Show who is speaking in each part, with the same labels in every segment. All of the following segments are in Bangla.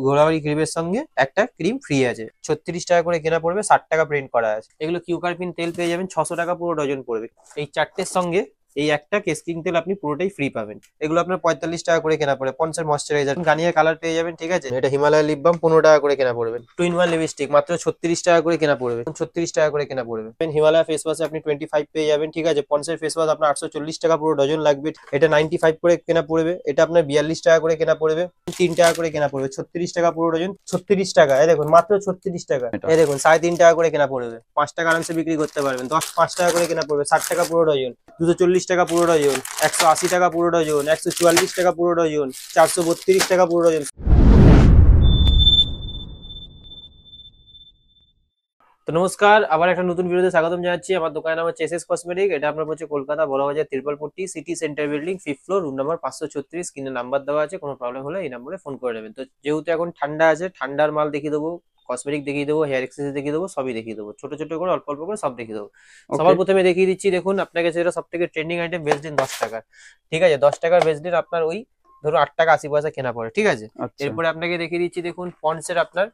Speaker 1: গোলাবাড়ি ক্রিমের সঙ্গে একটা ক্রিম ফ্রি আছে। 36 টাকা করে কেনা পড়বে, 60 টাকা প্রিন্ট করা আছে। এগুলো কিউকার্পিন তেল পেয়ে যাবেন, 600 টাকা পুরো ডজন পড়বে। এই চারটের সঙ্গে এই একটা কেসকিং তেল আপনি পুরোটাই ফ্রি পাবেন। এগুলো আপনার 45 টাকা করে কেনা পড়ে। পন্সের ময়শ্চারাইজার গার্নিয়ার কালার পেয়ে যাবেন, ঠিক আছে। এটা হিমালয় লিপ বাম 15 টাকা করে কেনা পড়বে। টু ইন ওয়ান লিপস্টিক মাত্র 36 টাকা করে কেনা পড়বে, 36 টাকা করে কেনা পড়বে। হিমালয় ফেস ওয়াশে আপনি 25 পেয়ে যাবেন, ঠিক আছে। পন্সের ফেস ওয়াশ আপনার 840 টাকা পুরো ডজন লাগবে, এটা 95 করে কেনা পড়বে। এটা আপনার 42 টাকা করে কেনা পড়বে, 3 টাকা করে কেনা পড়বে। 36 টাকা পুরো ডজন, 36 টাকা। এই দেখুন মাত্র 36 টাকা। এই দেখুন 3.5 টাকা করে কেনা পড়বে, 5 টাকা আরামসে বিক্রি করতে পারবেন। 5 টাকা করে কেনা পড়বে, 60 টাকা পুরো ডজন। 240 টাকা পুরো ডজন, 180 টাকা পুরো ডজন, 144 টাকা পুরো ডজন, 432 টাকা পুরো ডজন। তো নমস্কার, আবার একটা নতুন ভিডিওতে স্বাগতম জানাচ্ছি। আমার দোকানের নাম হচ্ছে এসএস কসমেটিক। এটা আপনার হচ্ছে Kolkata Burrabazar Tripalpatti city centre building 5th floor, room number 536। স্ক্রিনে নাম্বার দেওয়া আছে, কোনো প্রবলেম হলে এই নাম্বারে ফোন করে নেবেন। তো যেহেতু এখন ঠান্ডা আছে, ঠান্ডার মাল দেখিয়ে দেবো, কসমেটিক দেখিয়ে দেবো, হেয়ার এক্সেসরিজ দেখিয়ে দেবো, সবই দেখিয়ে দেবো। ছোট ছোট করে অল্প অল্প করে সব দেখিয়ে দেবো। সবার প্রথমে দেখিয়ে দিচ্ছি, দেখুন আপনাকে যেটা সব থেকে ট্রেন্ডিং আইটেম ভেসলিন 10 টাকা, ঠিক আছে। 10 টাকার ভেসলিন আপনার ওই ধরুন 8 টাকা 80 পয়সা কেনা পড়ে, ঠিক আছে। এরপরে আপনাকে দেখিয়ে দিচ্ছি, দেখুন পন্ডসের আপনার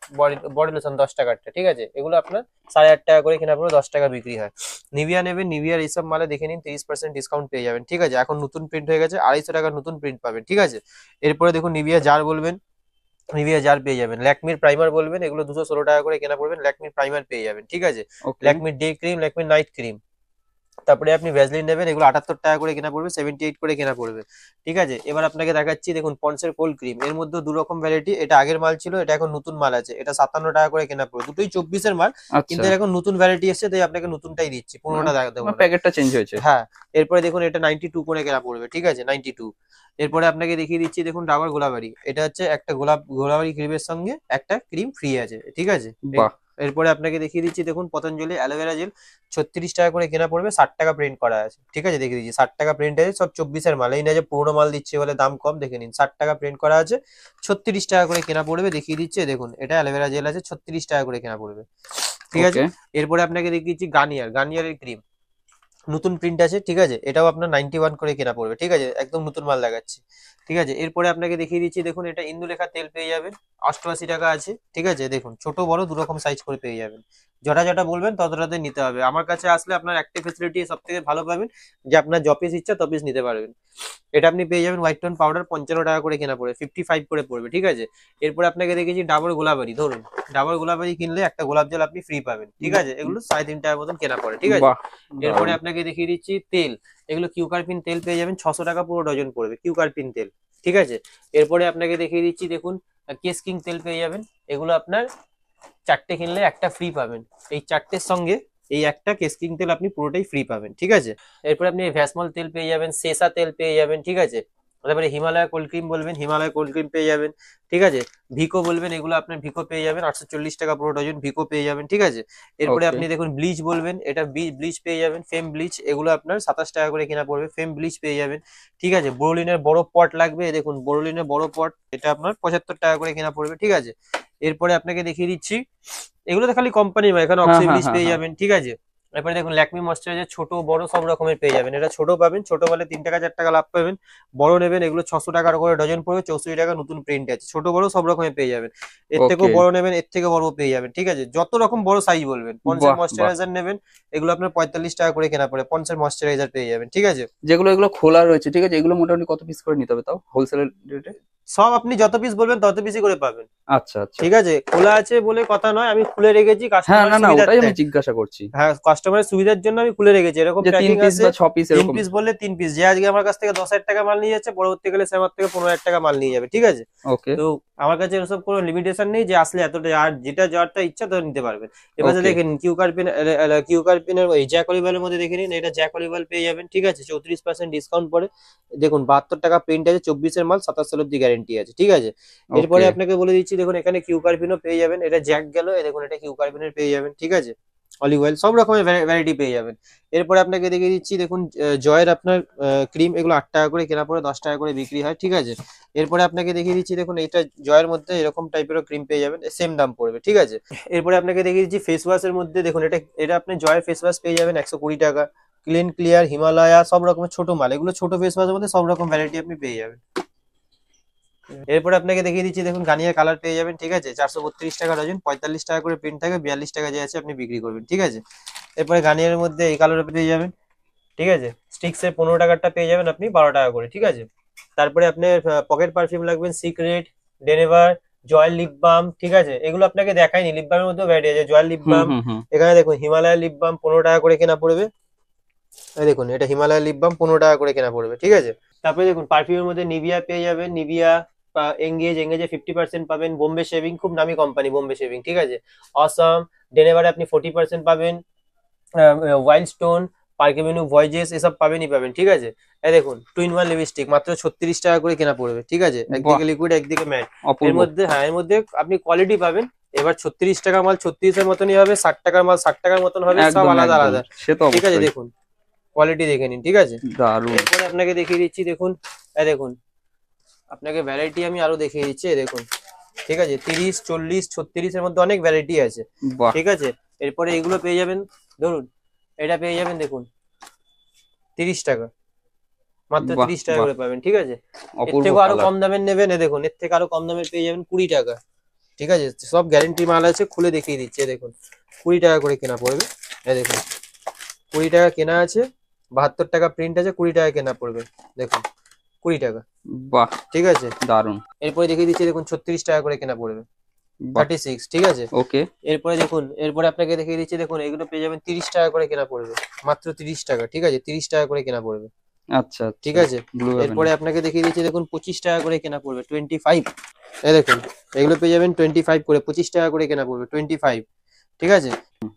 Speaker 1: বডি লোশন 10 টাকারটা, ঠিক আছে। এগুলো আপনার 8.5 টাকা করে কেনা পড়ে, 10 টাকা বিক্রি হয়। নিভিয়া নেবেন, নিভিয়ার এইসব মালে দেখে নিন 30% ডিসকাউন্ট পেয়ে যাবেন, ঠিক আছে। এখন নতুন প্রিন্ট হয়ে গেছে, 250 টাকার নতুন প্রিন্ট পাবেন, ঠিক আছে। এরপরে দেখুন নিভিয়া জার বলবেন, নিভিয়া জার পেয়ে যাবেন। ল্যাকমির প্রাইমার বলবেন, এগুলো 216 টাকা করে কেনা পড়বেন, ল্যাকমির প্রাইমার পেয়ে যাবেন, ঠিক আছে। ল্যাকমির ডে ক্রিম, ল্যাকমির নাইট ক্রিম। তারপরে আপনি ভ্যাসলিন নেবেন, এগুলো 78 টাকা করে কেনা পড়বে, 78 করে কেনা পড়বে, ঠিক আছে। এবার আপনাকে দেখাচ্ছি, দেখুন পন্ডসের কোল্ড ক্রিম, এর মধ্যে দু রকম ভ্যারাইটি। এটা আগের মাল ছিল, এটা এখন নতুন মাল আছে। এটা 57 টাকা করে কেনা পড়বে, দুটোই 24 এর মাল, কিন্তু এখন নতুন ভ্যারাইটি এসেছে, তাই আপনাকে নতুনটাই দিচ্ছি, পুরোনোটা দেবো না, প্যাকেটটা চেঞ্জ হয়েছে। হ্যাঁ, এরপরে দেখুন এটা 92 করে কেনা পড়বে, ঠিক আছে, 92। এরপরে আপনাকে দেখিয়ে দিচ্ছি, দেখুন ডাবর গোলাবাড়ি, এটা হচ্ছে একটা গোলাবাড়ি ক্রিমের সঙ্গে একটা ক্রিম ফ্রি আছে, ঠিক আছে। এরপরে আপনাকে দেখিয়ে দিচ্ছি, দেখুন পতঞ্জলি অ্যালোভেরা জেল 36 টাকা করে কেনা পড়বে, 60 টাকা প্রিন্ট করা আছে, ঠিক আছে। দেখিয়ে দিচ্ছি 60 টাকা প্রিন্ট আছে, সব 24 এর মাল, এই না যে পুরোনো মাল দিচ্ছে বলে দাম কম, দেখে নিন 60 টাকা প্রিন্ট করা আছে, 36 টাকা করে কেনা পড়বে। দেখিয়ে দিচ্ছে, দেখুন এটা অ্যালোভেরা জেল আছে, 36 টাকা করে কেনা পড়বে, ঠিক আছে। এরপরে আপনাকে দেখিয়ে দিচ্ছি গার্নিয়ারের ক্রিম, নতুন প্রিন্ট আছে, ঠিক আছে। এটাও আপনার 91 করে কেনা পড়বে, ঠিক আছে, একদম নতুন মাল দেখাচ্ছি, ঠিক আছে। এরপরে আপনাকে দেখিয়ে দিচ্ছি, দেখুন এটা ইন্দুলেখা তেল পেয়ে যাবেন, 88 টাকা আছে, ঠিক আছে। দেখুন ছোট বড় দু রকম সাইজ করে পেয়ে যাবেন, যটা যটা বলবেন ততটাতে নিতে হবে। আমার কাছে আসলে আপনার একটা ফেসিলিটি সব থেকে ভালো পাবেন, যে আপনার যপিস ইচ্ছা তপিস নিতে পারবেন। এটা আপনি পেয়ে যাবেন হোয়াইট টোন পাউডার 55 টাকা করে কেনা পড়বে, 55 করে পড়বে, ঠিক আছে। এরপরে আপনাকে দেখেছি ডাবর গোলাবাড়ি, ধরুন ডাবর গোলাবাড়ি কিনলে একটা গোলাপ জল আপনি ফ্রি পাবেন, ঠিক আছে। এগুলো 3.5 টাকার মতন কেনা পড়ে, ঠিক আছে। এরপরে আপনাকে দেখিয়ে দিচ্ছি তেল, এগুলো কিউকার্পিন তেল পেয়ে যাবেন, 600 টাকা পুরো ডজন পড়বে কিউকার্পিন তেল, ঠিক আছে। এরপরে আপনাকে দেখিয়ে দিচ্ছি, দেখুন কেসকিং তেল পেয়ে যাবেন, এগুলো আপনার 4টে কিনলে একটা ফ্রি পাবেন। এই 4টের সঙ্গে এই একটা কেসকিং তেল আপনি পুরোটাই ফ্রি পাবেন, ঠিক আছে। এরপরে আপনি ভ্যাসমল তেল পেয়ে যাবেন, সেসা তেল পেয়ে যাবেন, ঠিক আছে। তারপরে হিমালয় কোল্ড ক্রিম বলবেন, হিমালয় কোল্ড ক্রিম পেয়ে যাবেন, ঠিক আছে। ভিকো বলবেন, এগুলো আপনার ভিকো পেয়ে যাবেন, 840 টাকা পুরো ডজন ভিকো পেয়ে যাবেন, ঠিক আছে। এরপরে আপনি দেখুন ব্লিচ বলবেন, এটা ব্লিচ পেয়ে যাবেন, ফেম ব্লিচ, এগুলো আপনার 27 টাকা করে কেনা পড়বে, ফেম ব্লিচ পেয়ে যাবেন, ঠিক আছে। বোরোলিনের বড় পট লাগবে, দেখুন বোরোলিনের বড় পট, এটা আপনার 75 টাকা করে কেনা পড়বে, ঠিক আছে। এরপরে আপনাকে দেখিয়ে দিচ্ছি, এগুলো তো খালি কোম্পানি, এখানে অক্সি ব্লিচ পেয়ে যাবেন, ঠিক আছে। এরপরে দেখুন ল্যাকমি ময়শ্চারাইজার ছোট বড় সব রকমের পেয়ে যাবেন, এটা ছোট পাবেন, ছোট বলে 3 টাকা 4 টাকা লাভ পাবেন। বড় নেবেন, এগুলো 600 টাকার করে ডজন পড়বে, 64 টাকা নতুন প্রিন্ট আছে, ছোট বড় সব রকমের পেয়ে যাবেন। এর থেকেও বড় নেবেন, এর থেকে বড় পেয়ে যাবেন, ঠিক আছে। যত রকম বড় সাইজ বলবেন। পন্সের ময়শ্চারাইজার নেবেন, এগুলো আপনার 45 টাকা করে কেনা পড়ে, পন্সের ময়শ্চারাইজার পেয়ে যাবেন, ঠিক আছে।
Speaker 2: যেগুলো এগুলো খোলা রয়েছে, ঠিক আছে, এগুলো মোটামুটি কত পিস করে নিতে হবে তাও হোলসেল রেটে?
Speaker 1: সব আপনি যত পিস বলবেন তত পিসই করে পাবেন।
Speaker 2: আচ্ছা আচ্ছা,
Speaker 1: ঠিক আছে, খোলা আছে বলে কথা নয়, আমি খুলে রেখেছি
Speaker 2: হ্যাঁ, না না ওটাই আমি জিজ্ঞাসা করছি।
Speaker 1: হ্যাঁ, কাস্টমারের সুবিধার জন্য আমি খুলে রেখেছি। এরকম প্যাকিং আছে
Speaker 2: 6 পিস,
Speaker 1: 3 পিস বললে 3 পিস, যে আজকে আমার কাছ থেকে 10,000 টাকা মাল নিয়ে যাচ্ছে, পরবর্তীকালে সে আমার থেকে 15,000 টাকা মাল নিয়ে যাবে, ঠিক আছে।
Speaker 2: ওকে,
Speaker 1: তো আমার কাছে এসব কোনো লিমিটেশন নেই যে আসলে এতটা, আর যেটা যারটা ইচ্ছা তো নিতে পারবেন। এবারে দেখেন কিউকার্পিনের এই জ্যাক অলিভারের মধ্যে দেখে নিন, এটা জ্যাক অলিভার পেয়ে যাবেন, ঠিক আছে, 34% ডিসকাউন্ট পড়ে। দেখুন 72 টাকা প্রিন্ট আছে, 24 এর মাল, 27 সাল অব্দি গ্যারেন্টি আছে, ঠিক আছে। এরপরে আপনাকে বলে দিচ্ছি, দেখুন এখানে কিউকার্পিনও পেয়ে যাবেন, এটা জ্যাক গেল, দেখুন এটা কিউকার্পিনের পেয়ে যাবেন, ঠিক আছে। অলিভ অয়েল সব রকমের ভ্যারাইটি পেয়ে যাবেন। এরপরে আপনাকে দেখিয়ে দিচ্ছি, দেখুন জয়ের আপনার ক্রিম, এগুলো 8 টাকা করে কেনা পড়ে, 10 টাকা করে বিক্রি হয়, ঠিক আছে। এরপরে আপনাকে দেখিয়ে দিচ্ছি, দেখুন এটা জয়ের মধ্যে এরকম টাইপের ক্রিম পেয়ে যাবেন, সেম দাম পড়বে, ঠিক আছে। এরপরে আপনাকে দেখিয়ে দিচ্ছি ফেস ওয়াশের মধ্যে, দেখুন এটা আপনি জয়ের ফেস ওয়াশ পেয়ে যাবেন 120 টাকা, ক্লিন ক্লিয়ার, হিমালয়া, সব রকমের ছোট মাল, এগুলো ছোট ফেস ওয়াশের মধ্যে সব রকম ভ্যারাইটি আপনি পেয়ে যাবেন। এরপরে আপনাকে দেখিয়ে দিচ্ছি, দেখুন গার্নিয়ার কালার পেয়ে যাবেন, ঠিক আছে, 432 টাকা ডজন, 45 টাকা করে প্রিন্ট থাকে, 42 টাকা যে আছে আপনি বিক্রি করবেন, ঠিক আছে। এরপরে গার্নিয়ারের মধ্যে এই কালার পেয়ে যাবেন, ঠিক আছে। স্টিক্স এর 15 টাকারটা পেয়ে যাবেন আপনি 12 টাকা করে, ঠিক আছে। তারপরে আপনার পকেট পারফিউম লাগবেন, সিক্রেট, ডেনেভার, জয়েল লিপ বাম, ঠিক আছে। এগুলো আপনাকে দেখাইনি, লিপ বামের মধ্যে ভ্যারাইটি আছে, জয়েল লিপ
Speaker 2: হুম
Speaker 1: বাম।
Speaker 2: হুম হুম।
Speaker 1: এখানে দেখুন হিমালয় লিপ বাম 15 টাকা করে কেনা পড়বে। এই দেখুন এটা হিমালয় লিপ বাম 15 টাকা করে কেনা পড়বে, ঠিক আছে। তারপরে দেখুন পারফিউমের মধ্যে নিভিয়া পেয়ে যাবেন, নিভিয়া, এঙ্গেজে 50% পাবেন, বোম্বে শেভিং খুব নামি কোম্পানি বোম্বে শেভিং, ঠিক আছে। অসাম, ডেনেভারে আপনি 40% পাবেন, wild stone, park Avenue, voyages এসব পাবেনই পাবেন, ঠিক আছে। এই দেখুন টু ইন ওয়ান লিপস্টিক মাত্র 36 টাকা করে কেনা পড়বে, ঠিক আছে।
Speaker 2: বাহ,
Speaker 1: একদিকে লিকুইড একদিকে ম্যাট। এর
Speaker 2: অপূর্ব।
Speaker 1: মধ্যে হ্যাঁ, এর মধ্যে আপনি কোয়ালিটি পাবেন। এবার 36 টাকার মাল 36 এর মতনই হবে, 60 টাকার মাল 60 টাকার মতন হবে, সব
Speaker 2: একদম
Speaker 1: আলাদা
Speaker 2: একদম,
Speaker 1: আলাদা,
Speaker 2: সে তো
Speaker 1: ঠিক আছে।
Speaker 2: অবশ্যই।
Speaker 1: দেখুন কোয়ালিটি দেখে নিন, ঠিক আছে।
Speaker 2: দারুণ।
Speaker 1: এরপরে আপনাকে দেখিয়ে দিচ্ছি, দেখুন এই দেখুন আপনাকে ভ্যারাইটি আমি আরো দেখিয়ে দিচ্ছি, এই দেখুন, ঠিক আছে। 30, 40, 36 এর মধ্যে অনেক ভ্যারাইটি আছে,
Speaker 2: বাহ
Speaker 1: ঠিক আছে। এরপরে এগুলো পেয়ে যাবেন, ধরুন এটা পেয়ে যাবেন, দেখুন 30 টাকা, মাত্র
Speaker 2: বাহ
Speaker 1: 30 টাকা
Speaker 2: বাহ,
Speaker 1: করে পাবেন, ঠিক আছে। এর
Speaker 2: অপূর্ব
Speaker 1: থেকেও আরো
Speaker 2: কালার।
Speaker 1: কম দামের নেবেন, এ দেখুন এর থেকে আরো কম দামের পেয়ে যাবেন 20 টাকা, ঠিক আছে। সব গ্যারেন্টি মাল আছে, খুলে দেখিয়ে দিচ্ছি, এ দেখুন 20 টাকা করে কেনা পড়বে। এ দেখুন 20 টাকা কেনা আছে, 72 টাকা প্রিন্ট আছে, 20 টাকা কেনা পড়বে, দেখুন 20 টাকা,
Speaker 2: বাহ,
Speaker 1: ঠিক আছে।
Speaker 2: দারুণ।
Speaker 1: এরপরে দেখিয়ে দিচ্ছি, দেখুন 36 টাকা করে কেনা পড়বে,
Speaker 2: বাহ,
Speaker 1: 36, ঠিক আছে।
Speaker 2: ওকে।
Speaker 1: এরপরে দেখুন, এরপরে আপনাকে দেখিয়ে দিচ্ছি, দেখুন এগুলো পেয়ে যাবেন 30 টাকা করে কেনা পড়বে, মাত্র 30 টাকা, ঠিক আছে, 30 টাকা করে কেনা পড়বে,
Speaker 2: আচ্ছা
Speaker 1: ঠিক
Speaker 2: আচ্ছা,
Speaker 1: আছে।
Speaker 2: Blue heaven.
Speaker 1: এরপরে আপনাকে দেখিয়ে দিচ্ছি, দেখুন 25 টাকা করে কেনা পড়বে, 25, এই দেখুন এগুলো পেয়ে যাবেন 25 করে, 25 টাকা করে কেনা পড়বে, 25, ঠিক আছে।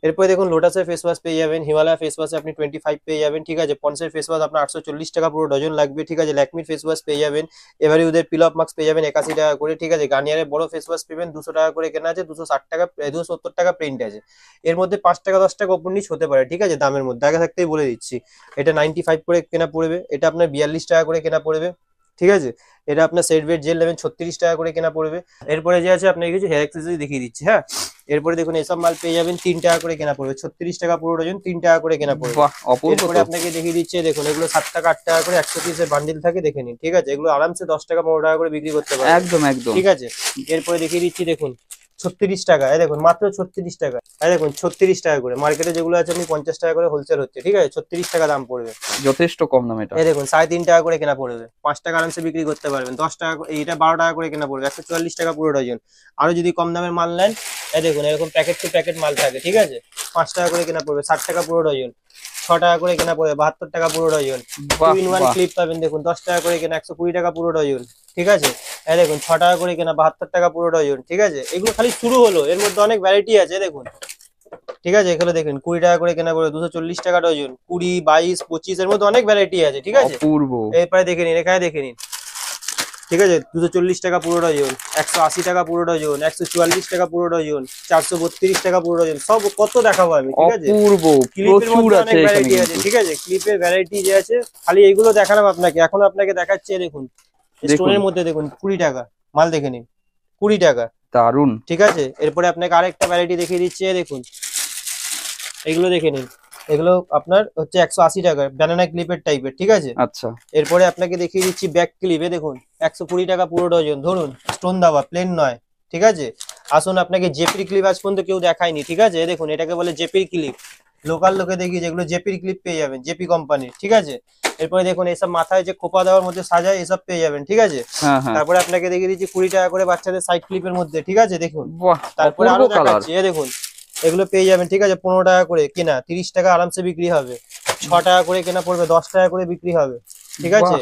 Speaker 1: এরপরে দেখুন লোটাসের ফেস ওয়াশ পেয়ে যাবেন, হিমালয় ফেস ওয়াশে আপনি 25 পেয়ে যাবেন, ঠিক আছে। পন্সের ফেস ওয়াশ আপনার 840 টাকা পুরো ডজন লাগবে, ঠিক আছে। ল্যাকমির ফেস ওয়াশ পেয়ে যাবেন, এবারে ওদের পিল অফ মাস্ক পেয়ে যাবেন 81 টাকা করে, ঠিক আছে। গার্নিয়ারের বড় ফেস ওয়াশ পেবেন 200 টাকা করে কেনা আছে, 260 টাকা 270 টাকা প্রিন্ট আছে। এর মধ্যে 5 টাকা 10 টাকা ওপর নিচ হতে পারে, ঠিক আছে, দামের মধ্যে আগে থাকতেই বলে দিচ্ছি। এটা 95 করে কেনা পড়বে, এটা আপনার 42 টাকা করে কেনা পড়বে, ঠিক আছে। এটা আপনার সেট ওয়েট জেল নেবেন 36 টাকা করে কেনা পড়বে। এরপরে যে আছে আপনাকে কিছু হেয়ার অ্যাক্সেসরি দেখিয়ে দিচ্ছি, হ্যাঁ। এরপরে দেখুন এসব মাল পেয়ে যাবেন 3 টাকা করে কেনা পড়বে, 36 টাকা পুরো ডজন, 3 টাকা করে কেনা পড়বে।
Speaker 2: বাহ, অপূর্ব
Speaker 1: এরপরে
Speaker 2: তো।
Speaker 1: আপনাকে দেখিয়ে দিচ্ছে, দেখুন এগুলো 7 টাকা 8 টাকা করে 100 পিসের বান্ডিল থাকে, দেখে নিন, ঠিক আছে। এগুলো আরামসে 10 টাকা 15 টাকা করে বিক্রি করতে পারবেন,
Speaker 2: একদম একদম।
Speaker 1: ঠিক আছে। এরপরে দেখিয়ে দিচ্ছি, দেখুন 36 টাকা, এই দেখুন মাত্র 36 টাকা, এই দেখুন 36 টাকা করে, মার্কেটে যেগুলো আছে আপনি 50 টাকা করে হোলসেল হচ্ছে, ঠিক আছে, 36 টাকা দাম পড়বে।
Speaker 2: যথেষ্ট কম দাম এটা।
Speaker 1: এই দেখুন 3.5 টাকা করে কেনা পড়বে, 5 টাকা আরামসে বিক্রি করতে পারবেন, 10 টাকা এইটা 12 টাকা করে কেনা পড়বে, 144 টাকা পুরো ডজন। আরো যদি কম দামের মাল নেন, এই দেখুন এরকম প্যাকেট টু প্যাকেট মাল থাকে, ঠিক আছে, 5 টাকা করে কেনা পড়বে, 60 টাকা পুরো ডজন, 6 টাকা করে কেনা পড়বে, 72 টাকা পুরো ডজন। টু
Speaker 2: বাহ
Speaker 1: ইন ওয়ান
Speaker 2: বাহ,
Speaker 1: ক্লিপ পাবেন, দেখুন 10 টাকা করে কেনা, 120 টাকা পুরো ডজন, ঠিক আছে। এই দেখুন 6 টাকা করে কেনা, 72 টাকা পুরো ডজন, ঠিক আছে। এগুলো খালি শুরু হলো, এর মধ্যে অনেক ভ্যারাইটি আছে, দেখুন, ঠিক আছে। এখানে দেখুন 20 টাকা করে কেনা পড়বে, 240 টাকা ডজন, 20, 22, 25 এর মধ্যে অনেক ভ্যারাইটি আছে, ঠিক আছে।
Speaker 2: অপূর্ব।
Speaker 1: এরপরে দেখে নিন, এখানে দেখে নিন, ঠিক আছে, 240 টাকা পুরো ডজন, 180 টাকা পুরো ডজন, 144 টাকা পুরো ডজন, 432 টাকা পুরো ডজন, সব কত দেখাবো আমি, ঠিক আছে।
Speaker 2: অপূর্ব,
Speaker 1: ক্লিপের
Speaker 2: প্রচুর
Speaker 1: মধ্যে
Speaker 2: আছে
Speaker 1: অনেক
Speaker 2: এখানে
Speaker 1: ভ্যারাইটি আছে,
Speaker 2: কিন্তু।
Speaker 1: ঠিক আছে, ক্লিপের ভ্যারাইটি যে আছে, খালি এইগুলো দেখালাম আপনাকে, এখন আপনাকে দেখাচ্ছে, দেখুন
Speaker 2: দেখুন,
Speaker 1: স্টোনের মধ্যে দেখুন 20 টাকা মাল দেখে নিন, 20 টাকা,
Speaker 2: দারুণ।
Speaker 1: ঠিক আছে। এরপরে আপনাকে আরেকটা ভ্যারাইটি দেখিয়ে দিচ্ছি, দেখুন এগুলো দেখে নিন, এগুলো আপনার হচ্ছে 180 টাকা ব্যানানা ক্লিপের টাইপের, ঠিক আছে।
Speaker 2: আচ্ছা,
Speaker 1: এরপরে আপনাকে দেখিয়ে দিচ্ছি ব্যাক ক্লিপে, দেখুন 120 টাকা পুরো ডজন, ধরুন স্টোন দেওয়া, প্লেন নয়, ঠিক আছে। আসুন আপনাকে জেপির ক্লিপ আজ পর্যন্ত কেউ দেখায়নি, ঠিক আছে, দেখুন এটাকে বলে জেপির ক্লিপ, লোকাল লোকে দেখি যেগুলো জেপির ক্লিপ পেয়ে যাবেন, জেপি কোম্পানির, ঠিক আছে। এরপরে দেখুন এসব মাথায় যে খোপা দেওয়ার মধ্যে সাজায়, এসব পেয়ে যাবেন, ঠিক আছে।
Speaker 2: হ্যাঁ হ্যাঁ।
Speaker 1: তারপরে আপনাকে দেখিয়ে দিচ্ছি 20 টাকা করে বাচ্চাদের সাইড ক্লিপের মধ্যে, ঠিক আছে, দেখুন।
Speaker 2: বাহ,
Speaker 1: তারপরে
Speaker 2: অপূর্ব
Speaker 1: আরো
Speaker 2: কালার।
Speaker 1: দেখাচ্ছি, দেখুন এগুলো পেয়ে যাবেন, ঠিক আছে, 15 টাকা করে কেনা, 30 টাকা আরামসে বিক্রি হবে, 6 টাকা করে কেনা পড়বে, 10 টাকা করে বিক্রি হবে, ঠিক আছে।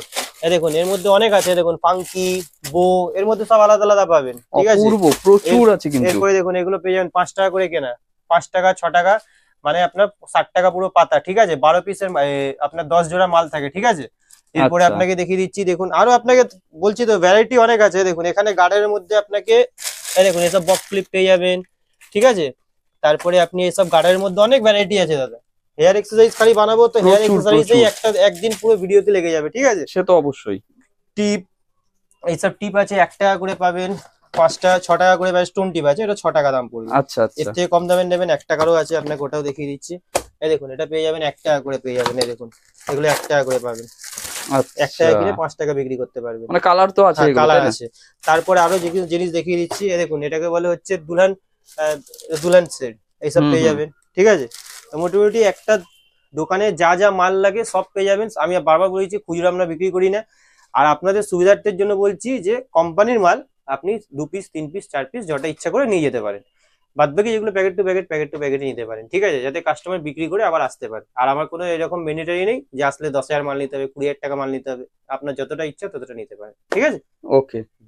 Speaker 1: এই দেখুন এর মধ্যে অনেক আছে, দেখুন ফাঙ্কি, বো, এর মধ্যে সব আলাদা আলাদা পাবেন, ঠিক আছে।
Speaker 2: অপূর্ব, প্রচুর আছে কিন্তু।
Speaker 1: এরপরে দেখুন এগুলো পেয়ে যাবেন 5 টাকা করে কেনা, 5 টাকা 6 টাকা, মানে আপনার 60 টাকা পুরো পাতা, ঠিক আছে, 12 পিসের আপনার 10 জোড়া মাল থাকে, ঠিক আছে। এরপরে
Speaker 2: আচ্ছা,
Speaker 1: আপনাকে দেখিয়ে দিচ্ছি, দেখুন আরো আপনাকে বলছি তো ভ্যারাইটি অনেক আছে, দেখুন এখানে গার্ডের মধ্যে আপনাকে এই দেখুন এসব বক্স ক্লিপ পেয়ে যাবেন, ঠিক আছে। তারপরে আপনি এসব গার্ডের মধ্যে অনেক ভ্যারাইটি আছে দাদা, হেয়ার এক্সারসাইজ খালি বানাবো তো হেয়ার
Speaker 2: প্রচুর
Speaker 1: এক্সারসাইজেই
Speaker 2: প্রচুর।
Speaker 1: একটা একদিন পুরো ভিডিওতে লেগে যাবে, ঠিক আছে।
Speaker 2: সে তো অবশ্যই।
Speaker 1: টিপ, এইসব টিপ আছে 1 টাকা করে পাবেন, 5টা 6 টাকা করে পাবেন, স্টোন টিপ আছে, এটা 6 টাকা দাম পড়বে।
Speaker 2: আচ্ছা
Speaker 1: এর
Speaker 2: আচ্ছা,
Speaker 1: থেকে কম দামের নেবেন 1 টাকারও আছে, আপনাকে ওটাও দেখিয়ে দিচ্ছি। এই দেখুন এটা পেয়ে যাবেন 1 টাকা করে পেয়ে যাবেন, এই দেখুন এগুলো 1 টাকা করে পাবেন, 1 টাকা
Speaker 2: আচ্ছা,
Speaker 1: কিনে 5 টাকা বিক্রি করতে পারবেন।
Speaker 2: মানে কালার তো আছে
Speaker 1: হ্যাঁ,
Speaker 2: এগুলো,
Speaker 1: কালার
Speaker 2: তাই না?
Speaker 1: আছে। তারপরে আরো যে কিছু জিনিস দেখিয়ে দিচ্ছি, দেখুন এটাকে বলে হচ্ছে দুলহান, দুলহান সেট, এইসব
Speaker 2: হুম
Speaker 1: পেয়ে
Speaker 2: হুম।
Speaker 1: যাবেন। ঠিক আছে, তো মোটামুটি একটা দোকানে যা যা মাল লাগে সব পেয়ে যাবেন। আমি বারবার বলেছি খুচরো আমরা বিক্রি করি না, আর আপনাদের সুবিধার্থের জন্য বলছি যে কোম্পানির মাল আপনি 2 পিস 3 পিস 4 পিস যটা ইচ্ছা করে নিয়ে যেতে পারেন। বাদ বাকি যেগুলো packet to packet, packet to packet নিতে পারেন। ঠিক আছে, যাতে কাস্টমার বিক্রি করে আবার আসতে পারে। আর আমার কোনো এরকম ম্যান্ডেটরি নেই যে আসলে 10,000 মাল নিতে হবে, 20,000 টাকা মাল নিতে হবে। আপনার যতটা ইচ্ছা ততটা নিতে পারেন। ঠিক আছে।
Speaker 2: ওকে।